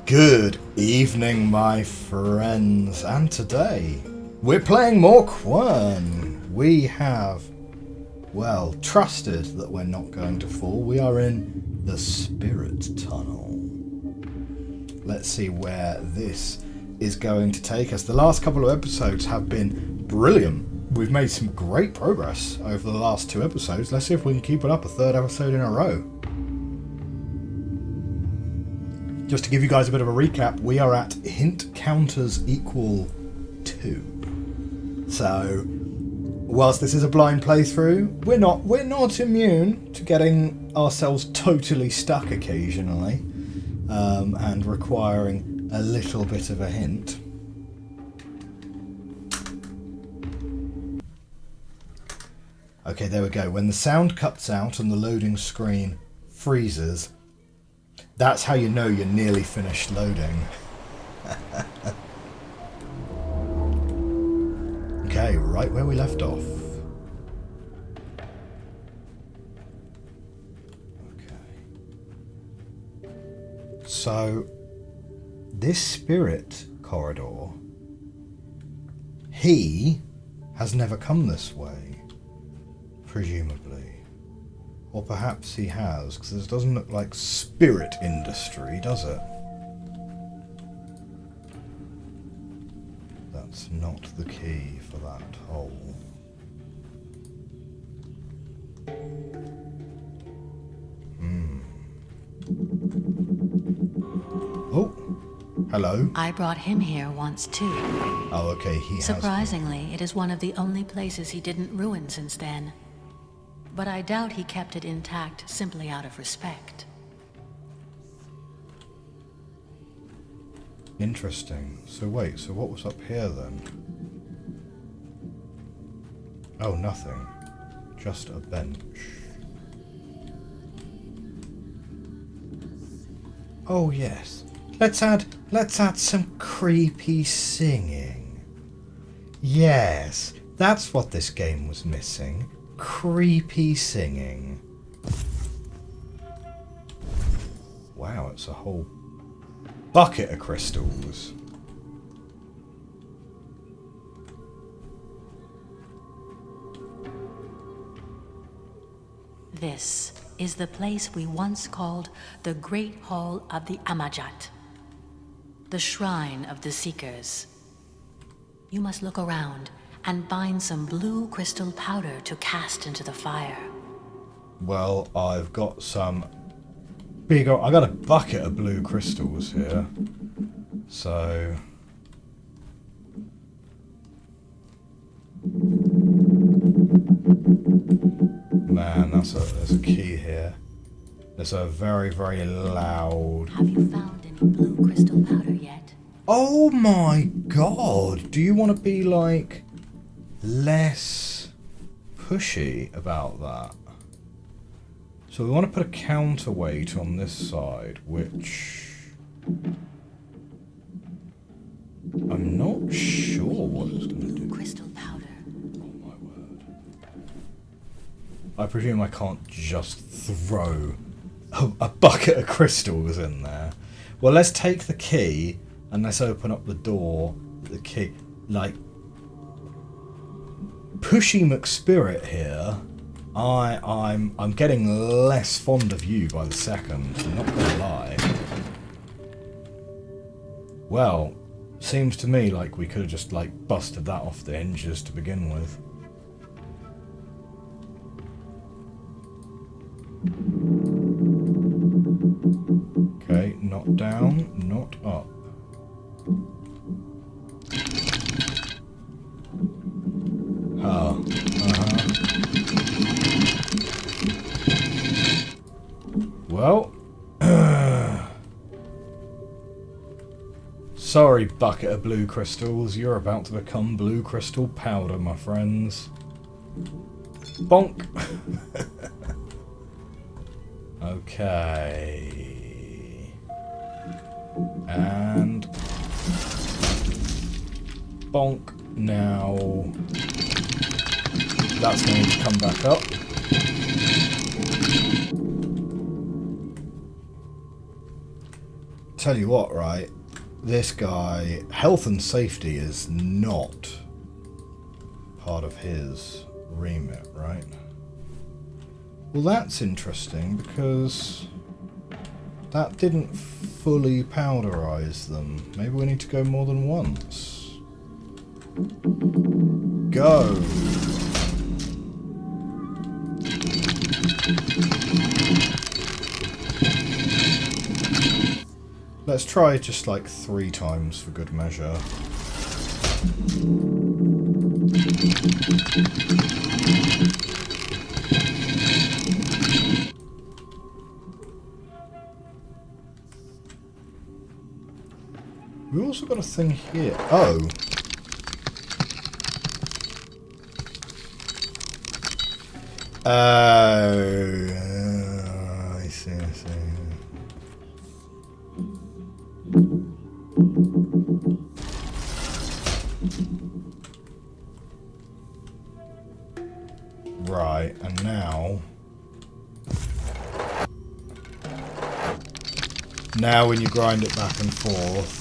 Good evening, my friends, and today we're playing more Quern. We have, well, trusted that we're not going to fall. We are in the Spirit Tunnel. Let's see where this is going to take us. The last couple of episodes have been brilliant. We've made some great progress over the last two episodes. Let's see if we can keep it up a third episode in a row. Just to give you guys a bit of a recap, we are at hint counters equal 2. So, whilst this is a blind playthrough, we're not immune to getting ourselves totally stuck occasionally, and requiring a little bit of a hint. Okay, there we go. When the sound cuts out and the loading screen freezes, that's how you know you're nearly finished loading. Okay, right where we left off. Okay. So, this spirit corridor, he has never come this way, presumably. Or perhaps he has, because this doesn't look like spirit industry, does it? That's not the key for that hole. Oh, hello. I brought him here once too. Oh, okay, he has. Surprisingly, it is one of the only places he didn't ruin since then. But I doubt he kept it intact simply out of respect. Interesting. So wait, so what was up here then? Oh, nothing. Just a bench. Oh yes. Let's add some creepy singing. Yes, that's what this game was missing. Creepy singing. Wow, it's a whole bucket of crystals. This is the place we once called the Great Hall of the Amajat, the Shrine of the Seekers. You must look around and find some blue crystal powder to cast into the fire. Well, I've got some I got a bucket of blue crystals here. So man, there's a key here. There's a very, very loud... Have you found any blue crystal powder yet? Oh my god! Do you want to be like less pushy about that? So we want to put a counterweight on this side, which I'm not sure what it's going to do. Crystal powder. Oh my word! I presume I can't just throw a bucket of crystals in there. Well, let's take the key and let's open up the door. The key, like. Pushy McSpirit here. I'm getting less fond of you by the second, I'm not gonna lie. Well, seems to me like we could have just like busted that off the hinges to begin with. Okay, not down, not up. Well, sorry, bucket of blue crystals. You're about to become blue crystal powder, my friends. Bonk. Okay. And bonk. Now that's going to come back up. tell you what, right? This guy, health and safety is not part of his remit, right? Well, that's interesting because that didn't fully powderize them. Maybe we need to go more than once. Go! Let's try just like 3 times for good measure. We also got a thing here. Oh. I see, I see. Right, and now... Now when you grind it back and forth,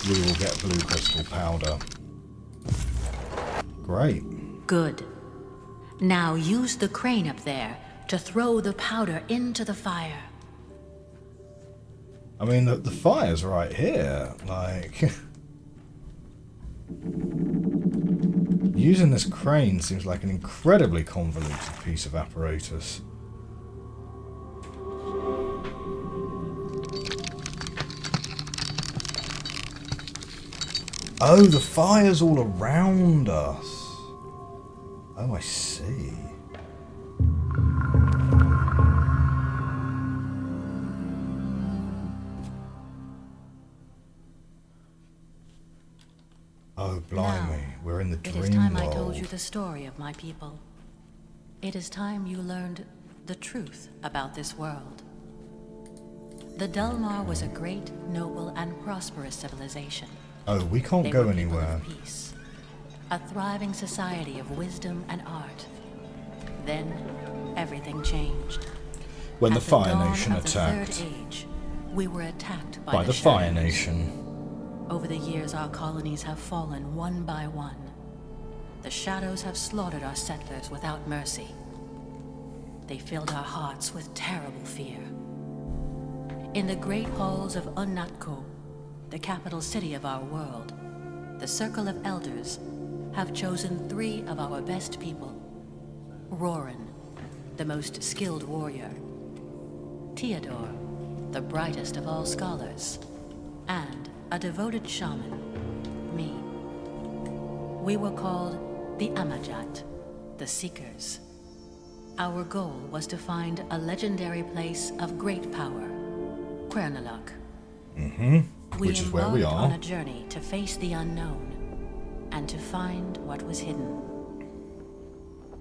we will get blue crystal powder. Great. Good. Now use the crane up there to throw the powder into the fire. I mean, the fire's right here, like... Using this crane seems like an incredibly convoluted piece of apparatus. Oh, the fire's all around us. Oh, I see. Oh, blimey, we're in the dream world. It is time I told you the story of my people. It is time you learned the truth about this world. The Delmar was a great, noble, and prosperous civilization. Oh, we can't go anywhere. Peace, a thriving society of wisdom and art. Then, everything changed. When the Fire dawn Nation of the attacked. Third Age, we were attacked By the Fire Shadows. Nation. Over the years, our colonies have fallen one by one. The Shadows have slaughtered our settlers without mercy. They filled our hearts with terrible fear. In the great halls of Unnatko, the capital city of our world, the Circle of Elders have chosen 3 of our best people. Roran, the most skilled warrior. Theodore, the brightest of all scholars. And a devoted shaman, me. We were called the Amajat, the Seekers. Our goal was to find a legendary place of great power, Quern. Which is where we are. On a journey to face the unknown and to find what was hidden.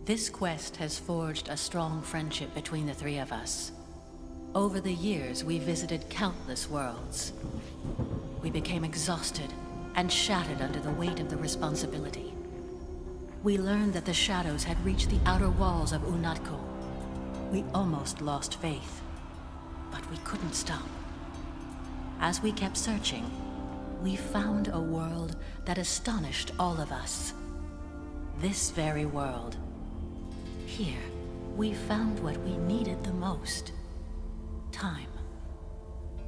This quest has forged a strong friendship between the 3 of us. Over the years, we visited countless worlds. We became exhausted and shattered under the weight of the responsibility. We learned that the Shadows had reached the outer walls of Unnatko. We almost lost faith, but we couldn't stop. As we kept searching, we found a world that astonished all of us. This very world. Here, we found what we needed the most. Time.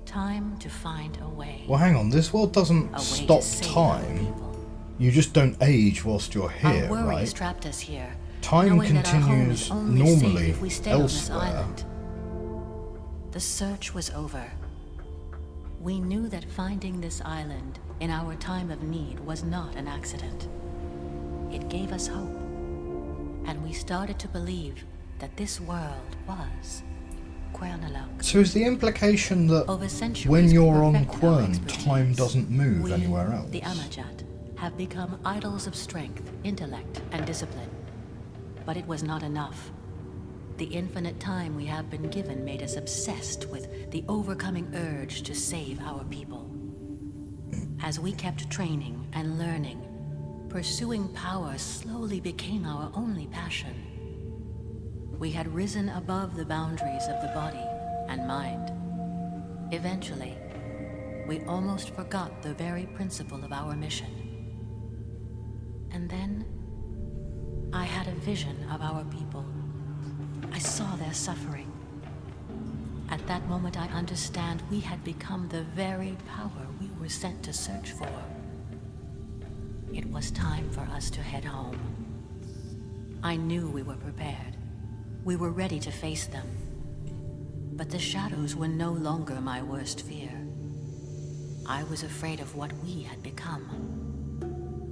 Time to find a way. Well, hang on, this world doesn't stop time. You just don't age whilst you're here, our worries right? Trapped us here, Time knowing that our home is continues only safe normally if we stay on this elsewhere. island. The search was over. We knew that finding this island in our time of need was not an accident. It gave us hope, and we started to believe that this world was Quern. So is the implication that Over centuries, when we you're on perfected our Quern, expertise. time doesn't move We, anywhere else? the Amajat, have become idols of strength, intellect, and discipline. But it was not enough. The infinite time we have been given made us obsessed with the overcoming urge to save our people. As we kept training and learning, pursuing power slowly became our only passion. We had risen above the boundaries of the body and mind. Eventually, we almost forgot the very principle of our mission. And then, I had a vision of our people. I saw their suffering. At that moment, I understand we had become the very power we were sent to search for. It was time for us to head home. I knew we were prepared. We were ready to face them. But the shadows were no longer my worst fear. I was afraid of what we had become.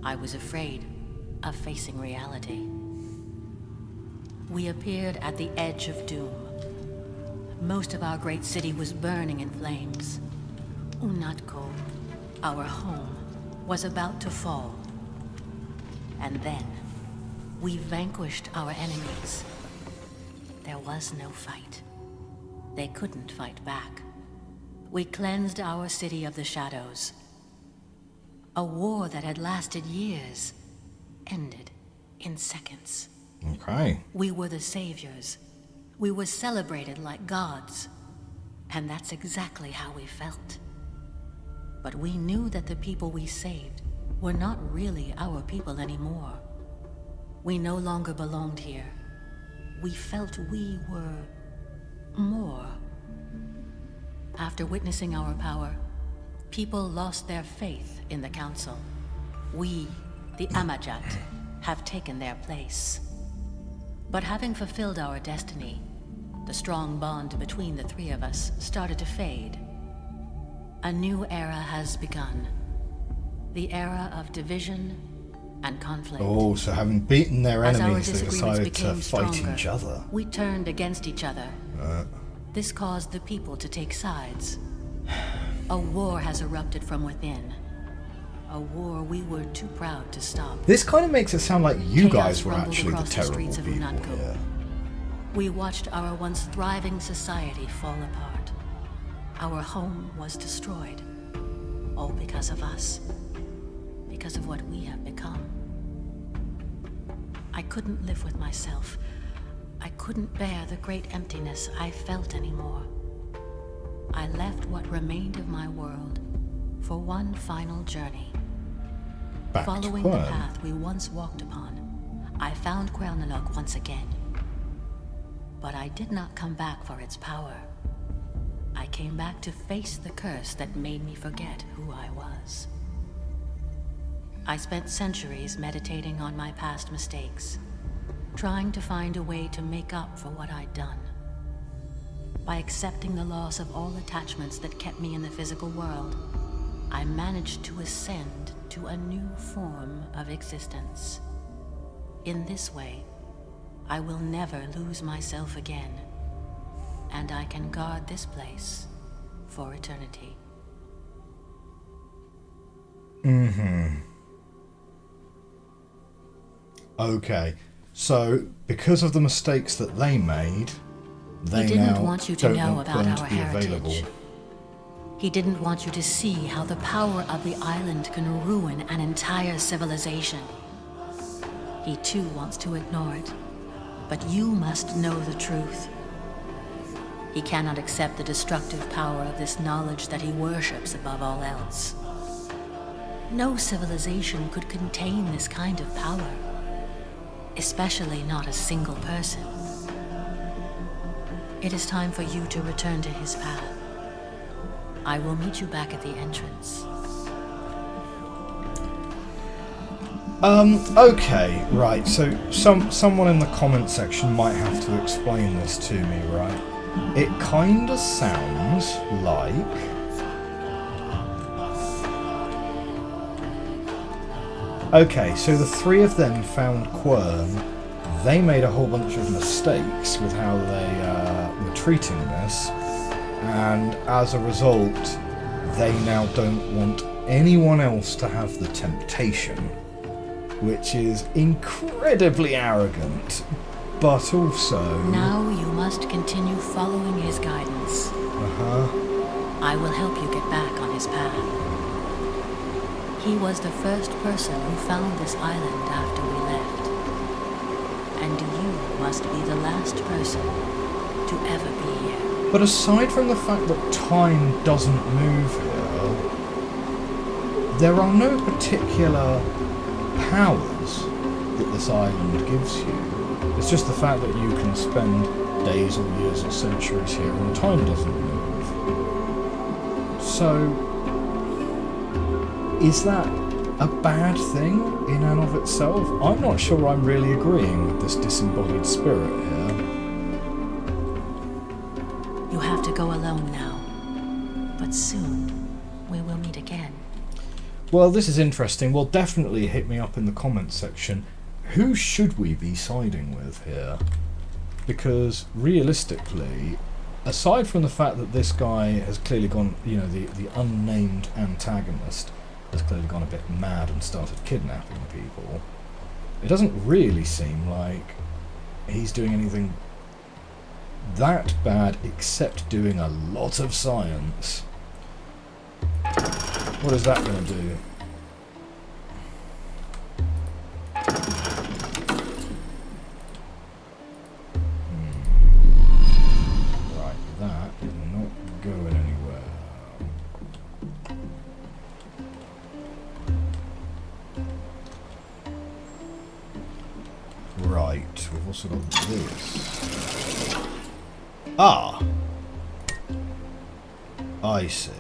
I was afraid of facing reality. We appeared at the edge of doom. Most of our great city was burning in flames. Unatko, our home, was about to fall. And then, we vanquished our enemies. There was no fight. They couldn't fight back. We cleansed our city of the shadows. A war that had lasted years ended in seconds. Okay. We were the saviors. We were celebrated like gods. And that's exactly how we felt. But we knew that the people we saved were not really our people anymore. We no longer belonged here. We felt we were more. After witnessing our power, people lost their faith in the Council. We, the Amajat, have taken their place. But having fulfilled our destiny, the strong bond between the three of us started to fade. A new era has begun. The era of division and conflict. Oh, so having beaten their As our enemies, they disagreements decided to became fight stronger, each other. we turned against each other. This caused the people to take sides. A war has erupted from within. A war we were too proud to stop. This kind of makes it sound like you Chaos guys were rumbled actually the across the terrible streets of people. Unatko. Yeah. We watched our once thriving society fall apart. Our home was destroyed. All because of us. Because of what we have become. I couldn't live with myself. I couldn't bear the great emptiness I felt anymore. I left what remained of my world for one final journey. Back Following to the Quern. path we once walked upon, I found Quern once again. But I did not come back for its power. I came back to face the curse that made me forget who I was. I spent centuries meditating on my past mistakes, trying to find a way to make up for what I'd done. By accepting the loss of all attachments that kept me in the physical world, I managed to ascend to a new form of existence. In this way, I will never lose myself again, and I can guard this place for eternity. Okay, so because of the mistakes that they made, they He didn't now want you to don't know want about Quern our to be available. heritage. He didn't want you to see how the power of the island can ruin an entire civilization. He too wants to ignore it, but you must know the truth. He cannot accept the destructive power of this knowledge that he worships above all else. No civilization could contain this kind of power, especially not a single person. It is time for you to return to his path. I will meet you back at the entrance. Okay, right, so someone in the comment section might have to explain this to me, right? It kinda sounds like... Okay, so the three of them found Quern. They made a whole bunch of mistakes with how they were treating this, and as a result, they now don't want anyone else to have the temptation, which is incredibly arrogant, but also... Now you must continue following his guidance. I will help you get back on his path. He was the first person who found this island after we left. And you must be the last person to ever be here. But aside from the fact that time doesn't move here, there are no particular powers that this island gives you. It's just the fact that you can spend days or years or centuries here and time doesn't move. So, is that a bad thing in and of itself? I'm not sure I'm really agreeing with this disembodied spirit here. You have to go alone now. But soon, we will meet again. Well, this is interesting. Well, definitely hit me up in the comments section. Who should we be siding with here? Because realistically, aside from the fact that this guy has clearly gone, you know, the unnamed antagonist has clearly gone a bit mad and started kidnapping people, it doesn't really seem like he's doing anything that bad except doing a lot of science. What is that going to do? Right, that is not going anywhere. Right, we've also got this. Ah! I see.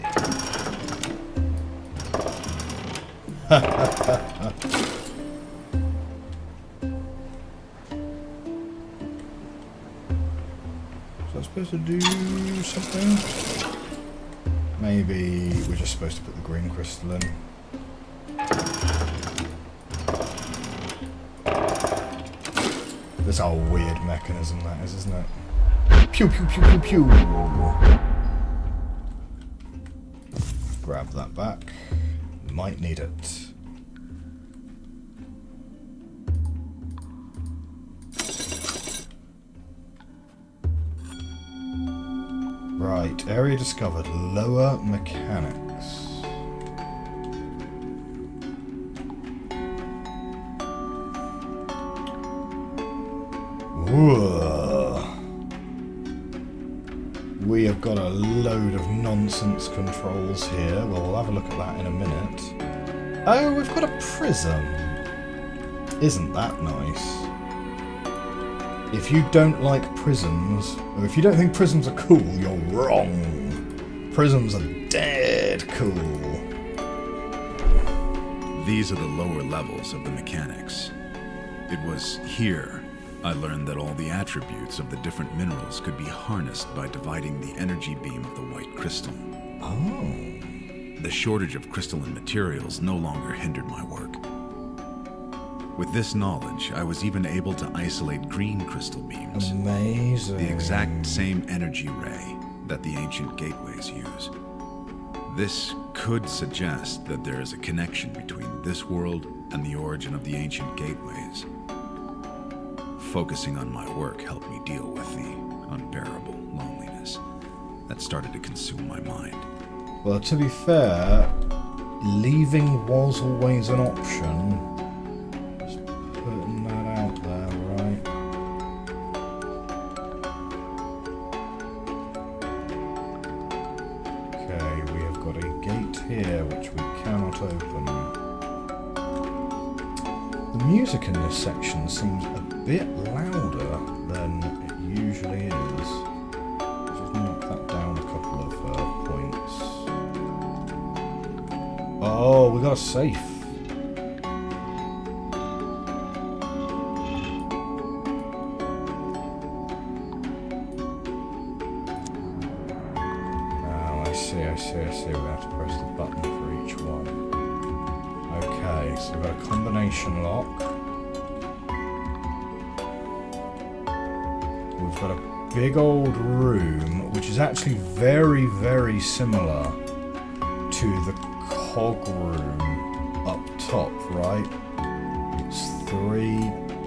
Was I supposed to do something? Maybe we're just supposed to put the green crystal in. That's a weird mechanism that is, isn't it? Pew pew pew pew pew! Grab that back. Might need it. Right, area discovered. Lower mechanics. Whoa. We have got a load of nonsense controls here. Well, we'll have a look at that in a minute. Oh, we've got a prism. Isn't that nice? If you don't like prisms, or if you don't think prisms are cool, you're wrong. Prisms are dead cool. These are the lower levels of the mechanics. It was here I learned that all the attributes of the different minerals could be harnessed by dividing the energy beam of the white crystal. Oh. The shortage of crystalline materials no longer hindered my work. With this knowledge, I was even able to isolate green crystal beams. Amazing. The exact same energy ray that the ancient gateways use. This could suggest that there is a connection between this world and the origin of the ancient gateways. Focusing on my work helped me deal with the unbearable loneliness that started to consume my mind. Well, to be fair, leaving was always an option. Just putting that out there, right? Okay, we have got a gate here which we cannot open. The music in this section seems a bit louder than it usually is. Just knock that down a couple of points. Oh, we got a safe. Oh, I see. We have to press the button for each one. Okay, so we've got a combination lock. We've got a big old room, which is actually very, very similar to the cog room up top, right? It's 3.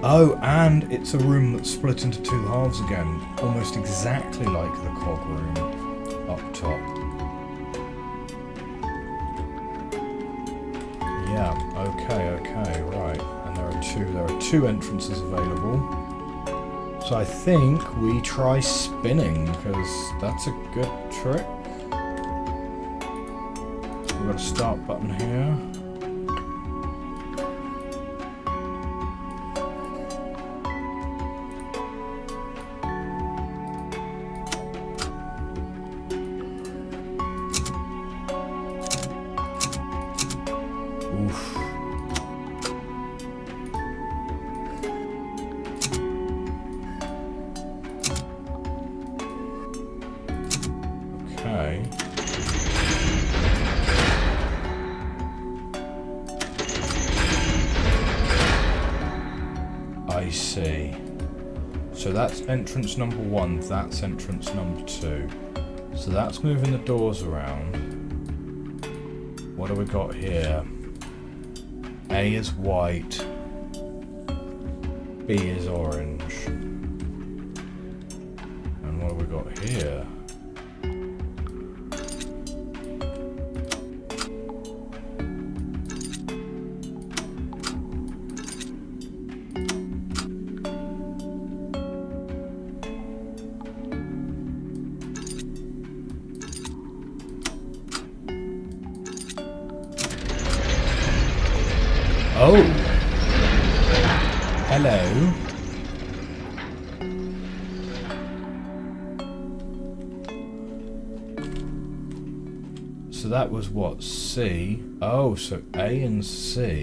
Oh, and it's a room that's split into 2 halves again, almost exactly like the cog room up top. Yeah, okay, right. And there are two entrances available. So I think we try spinning, because that's a good trick. we've got a start button here. Oof. Okay. I see. So that's entrance number 1, that's entrance number 2. So that's moving the doors around. What do we got here? A is white. B is orange. And what have we got here? Oh! Hello. So that was what? C? Oh, so A and C.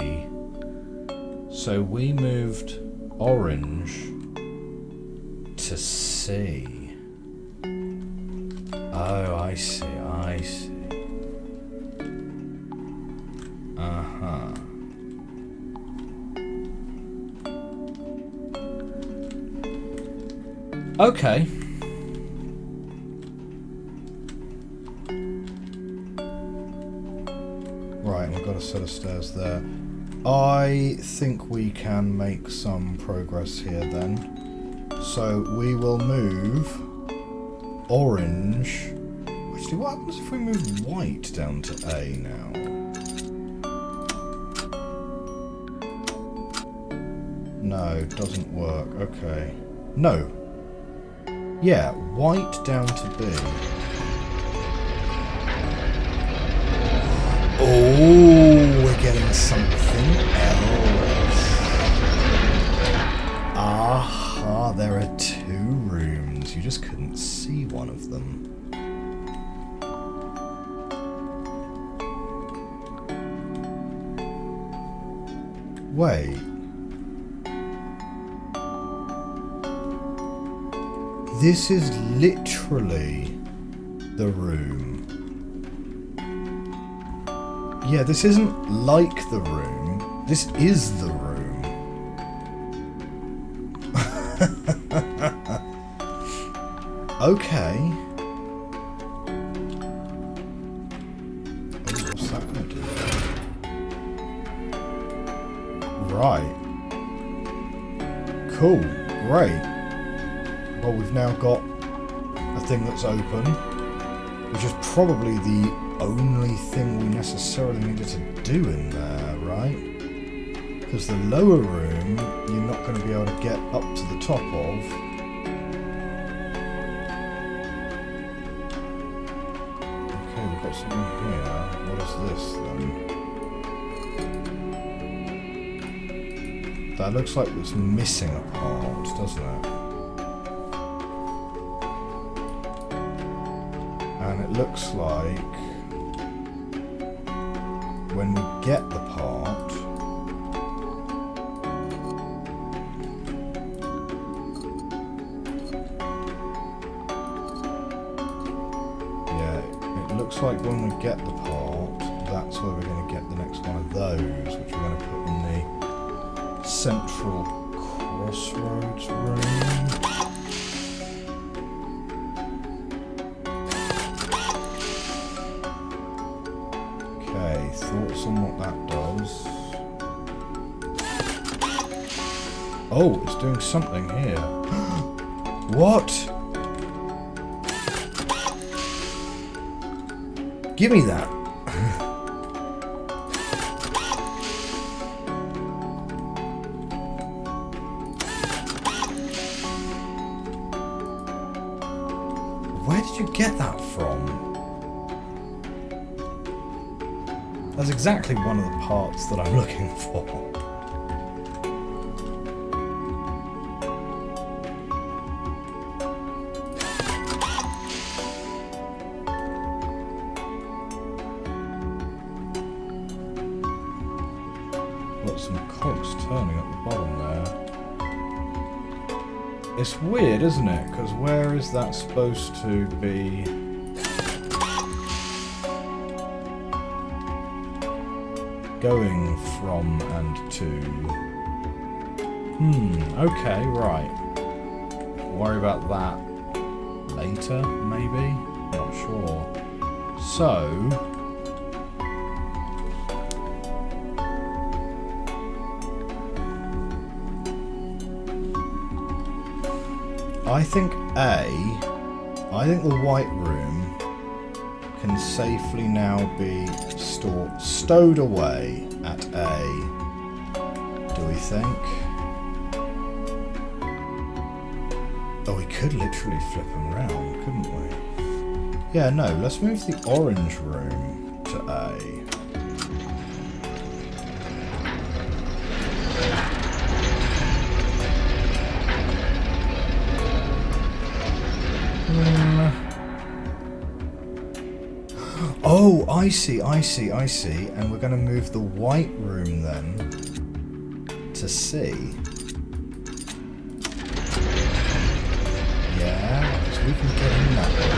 So we moved orange to C. Oh, I see, I see. Uh-huh. Okay. Right, we've got a set of stairs there. I think we can make some progress here then. So we will move orange. Actually, what happens if we move white down to A now? No, it doesn't work. Okay. No. Yeah, white down to B. Oh, we're getting something else. Aha, there are 2 rooms. You just couldn't see one of them. Wait. This is literally the room. Yeah, this isn't like the room. This is the room. Okay. Oh, what's that going to do? Right. Cool. Great. Well, we've now got a thing that's open, which is probably the only thing we necessarily needed to do in there, right? Because the lower room, you're not going to be able to get up to the top of. Okay, we've got something here. What is this then? That looks like it's missing a part, doesn't it? And it looks like when we get the part, yeah, it looks like when we get the part, that's where we're going to get the next one of those, which we're going to put in the central crossroads room. Thoughts on what that does? Oh, it's doing something here. What? Give me that. Where did you get that from? That's exactly one of the parts that I'm looking for. Got some cogs turning at the bottom there. It's weird, isn't it? Because where is that supposed to be? Going from and to. Okay, right. Worry about that later, maybe? Not sure. So. I think the white room can safely now be stowed away at A. Do we think? Oh, we could literally flip them around, couldn't we? Yeah, no, let's move the orange room to A. Oh, I see. And we're going to move the white room then to C. Yeah, because we can get in that way.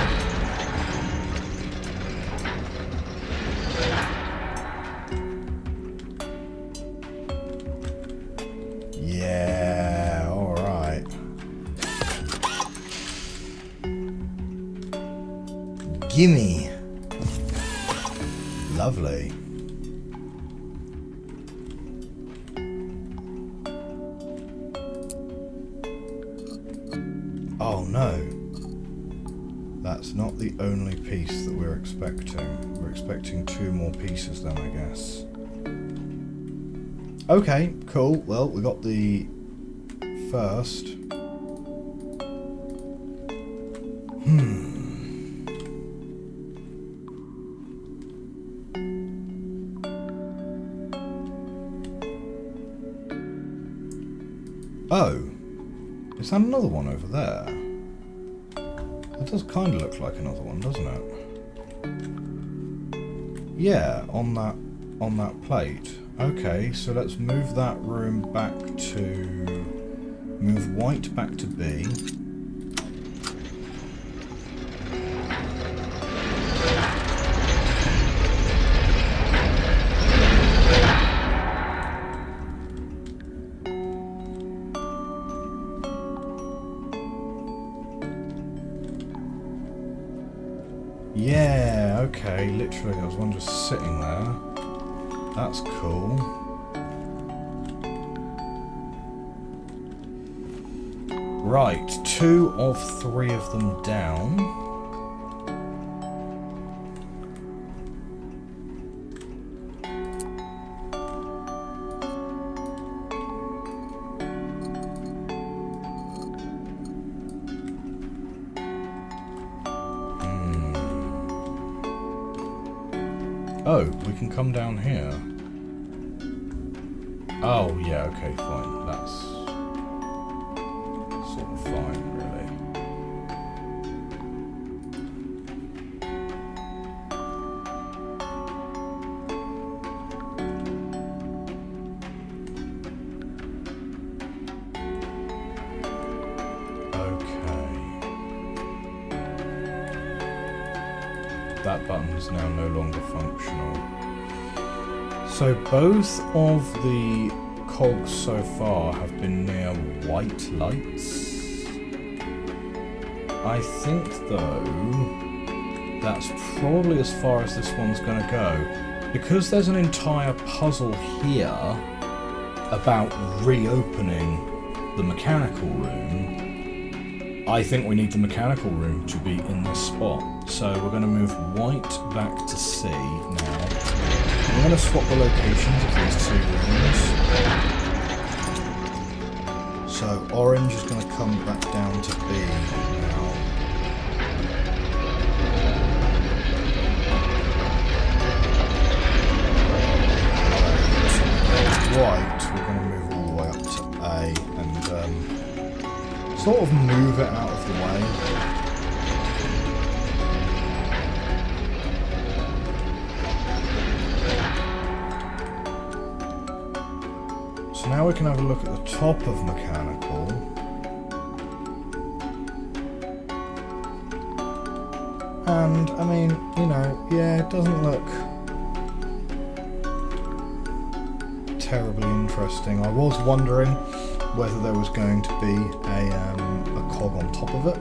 Yeah, alright. Gimme. Lovely. Oh no. That's not the only piece that we're expecting. We're expecting 2 more pieces then, I guess. Okay, cool. Well, we got the first. Oh, is that another one over there? That does kind of look like another one, doesn't it? Yeah, on that plate. Okay, so let's move that room back to... Move white back to B. Yeah, okay, literally, there was one just sitting there. That's cool. Right, 2 of 3 of them down. Oh, we can come down here. Oh, yeah, okay, fine. That's sort of fine, really. That button is now no longer functional. So both of the cogs so far have been near white lights. I think, though, that's probably as far as this one's going to go. Because there's an entire puzzle here about reopening the mechanical room, I think we need the mechanical room to be in this spot. So we're going to move white back to C now. We're going to swap the locations of these 2 rooms. So orange is going to come back down to B now. white, we're going to move all the way up to A and sort of move it out of the way. So now we can have a look at the top of mechanical. And, I mean, you know, yeah, it doesn't look terribly interesting. I was wondering whether there was going to be a cog on top of it.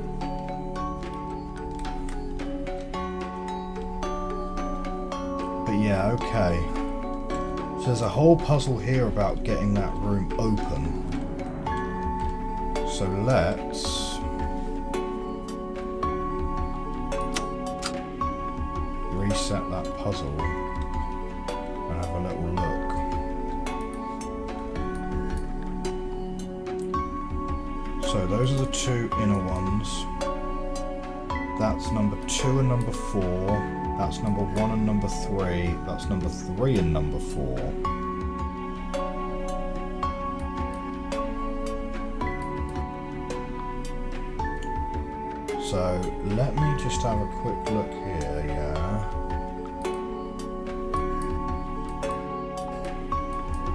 But yeah, okay. So there's a whole puzzle here about getting that room open. So let's reset that puzzle and have a little look. So those are the two inner ones. That's number 2 and number 4. That's number 1 and number 3. That's number 3 and number 4. So let me just have a quick look here, yeah.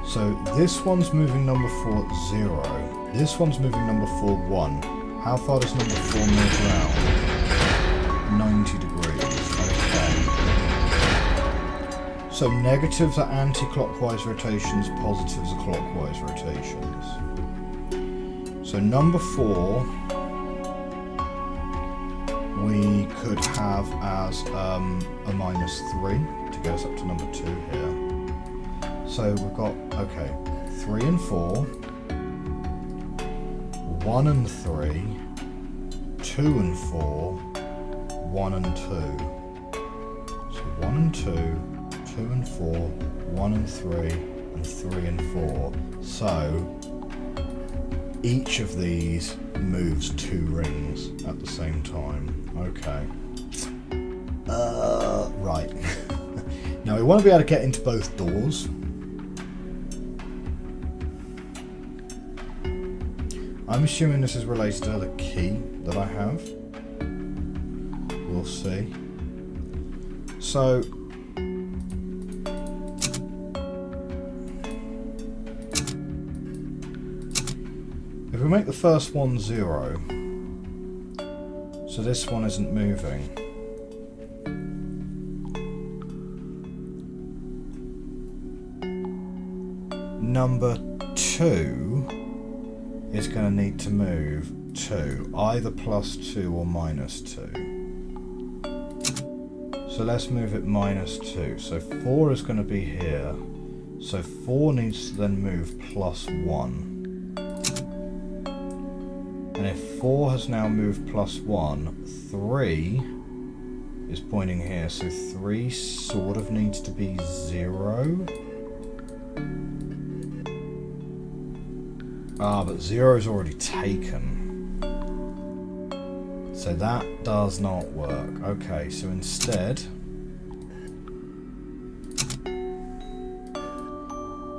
So this one's moving number 4 0. This one's moving number 4 1. How far does number 4 move around? 90 degrees. Okay. So negatives are anti-clockwise rotations, positives are clockwise rotations. So number 4 we could have as a -3 to get us up to number 2 here. So we've got, okay, 3 and 4, 1 and 3, 2 and 4, 1 and 2. So 1 and 2, 2 and 4, 1 and 3, and 3 and 4. So each of these moves 2 rings at the same time. Okay. Right. Now we want to be able to get into both doors. I'm assuming this is related to the key that I have. We'll see. So if we make the first one 0, so this one isn't moving. Number 2 is going to need to move 2, either +2 or -2. So let's move it -2. So 4 is going to be here. So 4 needs to then move +1. And if 4 has now moved +1, 3 is pointing here. So 3 sort of needs to be 0. Ah, but 0 is already taken. So that does not work. Okay, so instead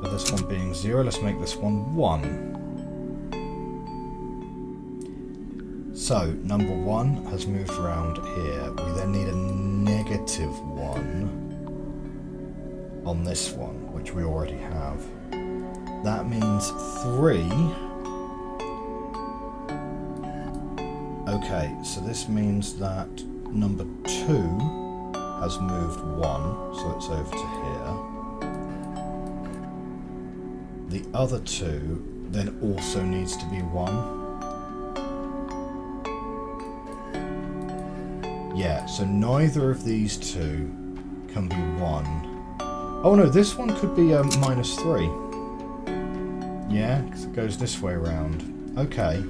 of this one being 0, let's make this one 1. So, number 1 has moved around here. We then need a -1 on this one, which we already have. That means 3. Okay, so this means that number 2 has moved 1, so it's over to here. The other 2 then also needs to be 1. Yeah, so neither of these 2 can be 1. Oh no, this one could be a -3. Yeah, because it goes this way around. Okay.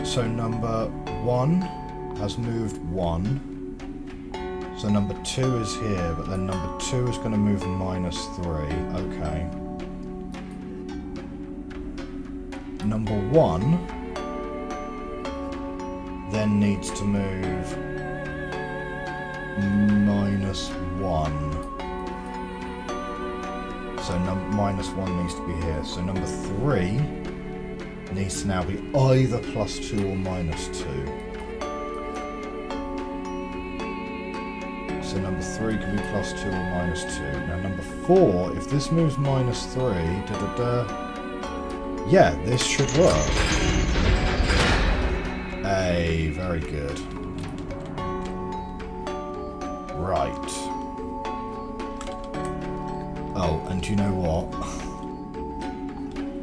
So number 1 has moved 1. So number 2 is here, but then number 2 is going to move -3. Okay. Number 1 then needs to move minus 1. So minus 1 needs to be here. So number 3 needs to now be either plus 2 or minus 2. So number 3 can be plus 2 or minus 2. Now number 4, if this moves minus 3, yeah, this should work. Hey, very good. Right. Oh, and you know what?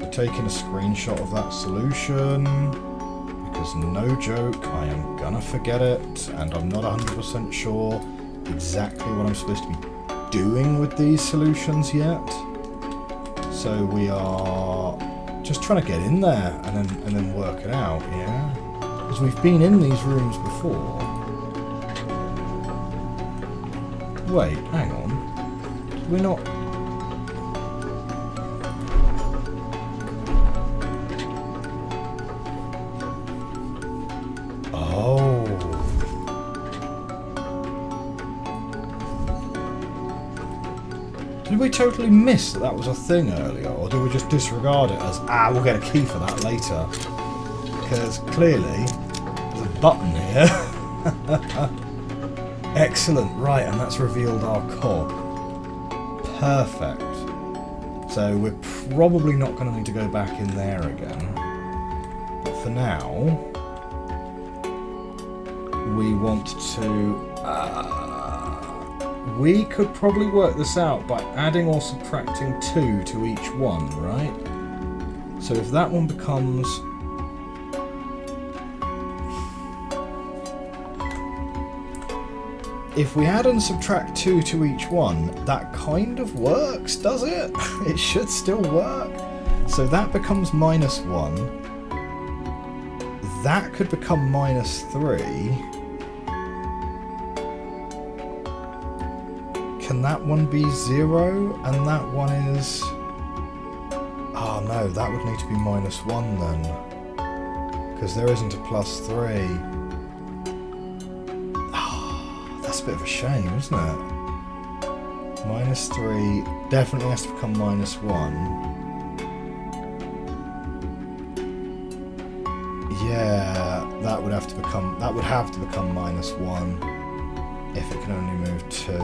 We're taking a screenshot of that solution, because no joke, I am gonna forget it, and I'm not 100% sure exactly what I'm supposed to be doing with these solutions yet. So we are just trying to get in there and then work it out, yeah? Because we've been in these rooms before. Wait, hang on. Did we not... Oh. Did we totally miss that that was a thing earlier, or did we just disregard it as, we'll get a key for that later? Because clearly, there's a button here. Excellent, right, and that's revealed our cob. Perfect. So we're probably not going to need to go back in there again. But for now, we want to... we could probably work this out by adding or subtracting 2 to each one, right? So if that one becomes... If we add and subtract 2 to each one, that kind of works, does it? It should still work. So that becomes minus 1. That could become minus 3. Can that one be 0? And that one is... Oh no, that would need to be minus 1 then. Because there isn't a plus 3. That's a bit of a shame, isn't it? Minus 3 definitely has to become minus 1. Yeah, that would have to become minus 1 if it can only move 2.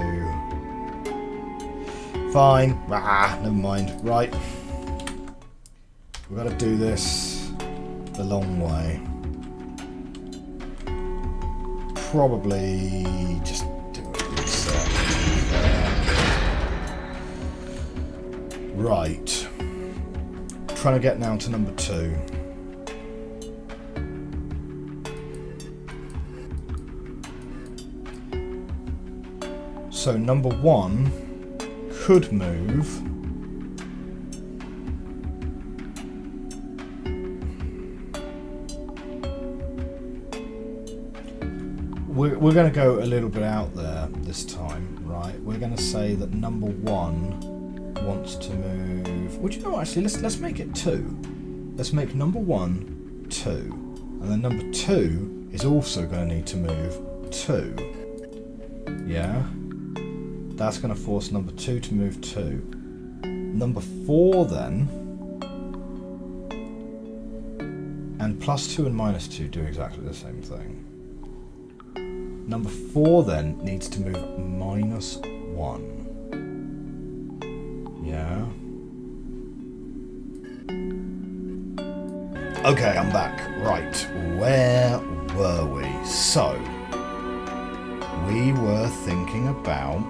Fine. Never mind. Right. We've got to do this the long way. Probably just do a reset. Right. Trying to get now to number 2. So number 1 could move. We're going to go a little bit out there this time, right? We're going to say that number 1 wants to move... Would you know what, actually, let's make it 2. Let's make number 1 2. And then number 2 is also going to need to move 2. Yeah? That's going to force number 2 to move 2. Number 4 then... And plus 2 and minus 2 do exactly the same thing. Number 4 then needs to move minus 1. Yeah. Okay, I'm back. Right, where were we? So, we were thinking about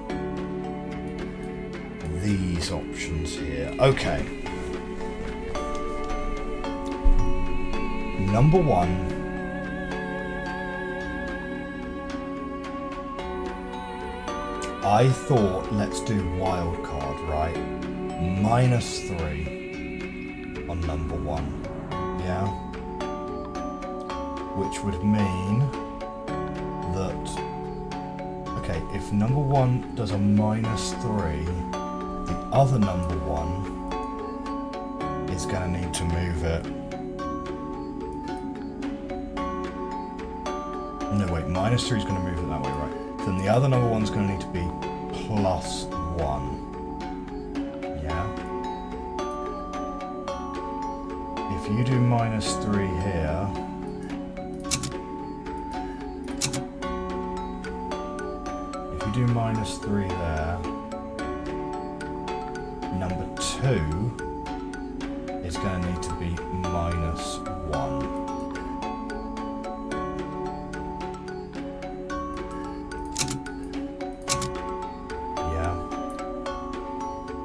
these options here. Okay. Number 1. I thought, let's do wildcard, right? Minus 3 on number 1, yeah? Which would mean that, okay, if number 1 does a minus 3, the other number 1 is going to need to move it. No, wait, minus 3 is going to move it that way, right? then the other number one's going to need to be plus 1. Yeah? If you do minus 3 here, if you do minus 3 there, number 2 is going to need to be minus 1.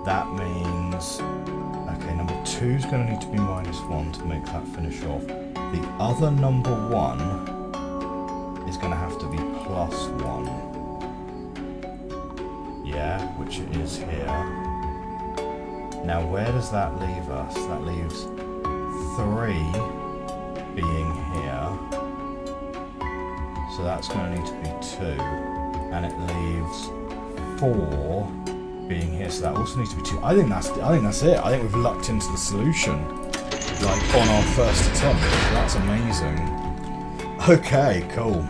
That means, okay, number 2 is going to need to be minus 1 to make that finish off. The other number 1 is going to have to be plus 1. Yeah, which it is here. Now where does that leave us? That leaves 3 being here. So that's going to need to be 2. And it leaves 4 being here, so that also needs to be 2. I think that's it. I think we've lucked into the solution, like on our first attempt. That's amazing. Okay, cool.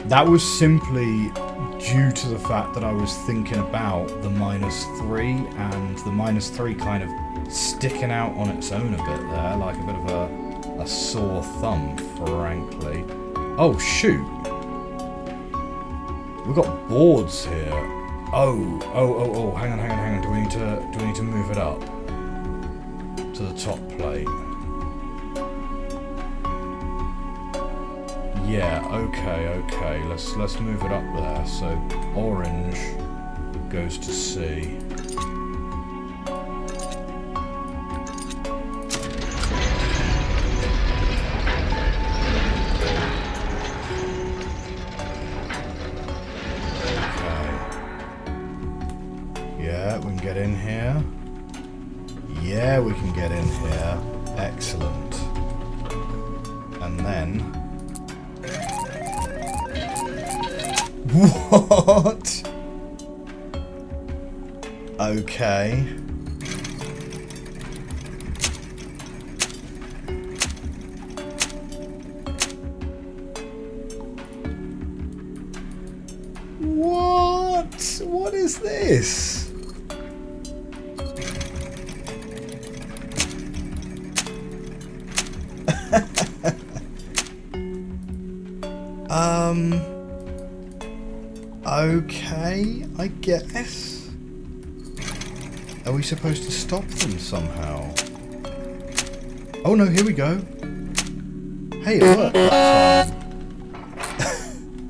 That was simply due to the fact that I was thinking about the minus 3 and the minus 3 kind of sticking out on its own a bit there, like a bit of a sore thumb, frankly. Oh shoot! We've got boards here. Oh, hang on. Do we need to move it up to the top plate? Yeah, okay. Let's move it up there. So orange goes to C. Yeah, we can get in here. Yeah, we can get in here. Excellent. And then... What? Okay. What? What is this? Okay, I guess. Are we supposed to stop them somehow? Oh no, here we go. Hey, it worked that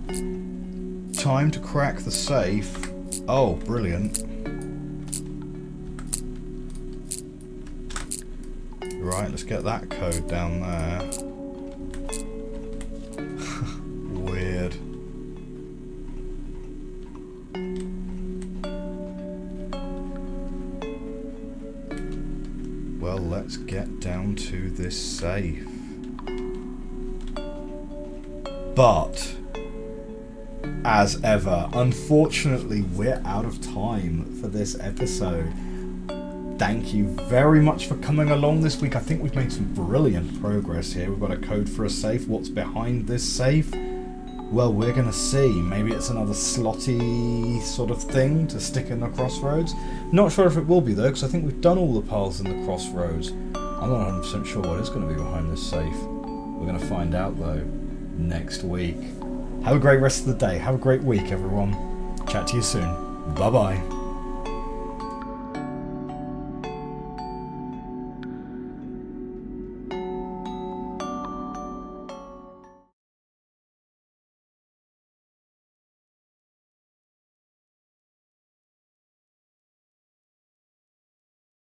time. Time to crack the safe. Oh, brilliant. Right, let's get that code down there. Weird. Well, let's get down to this safe. But, as ever, unfortunately, we're out of time for this episode. Thank you very much for coming along this week. I think we've made some brilliant progress here. We've got a code for a safe. What's behind this safe? Well, we're going to see. Maybe it's another slotty sort of thing to stick in the crossroads. Not sure if it will be, though, because I think we've done all the paths in the crossroads. I'm not 100% sure what is going to be behind this safe. We're going to find out, though, next week. Have a great rest of the day. Have a great week, everyone. Chat to you soon. Bye-bye.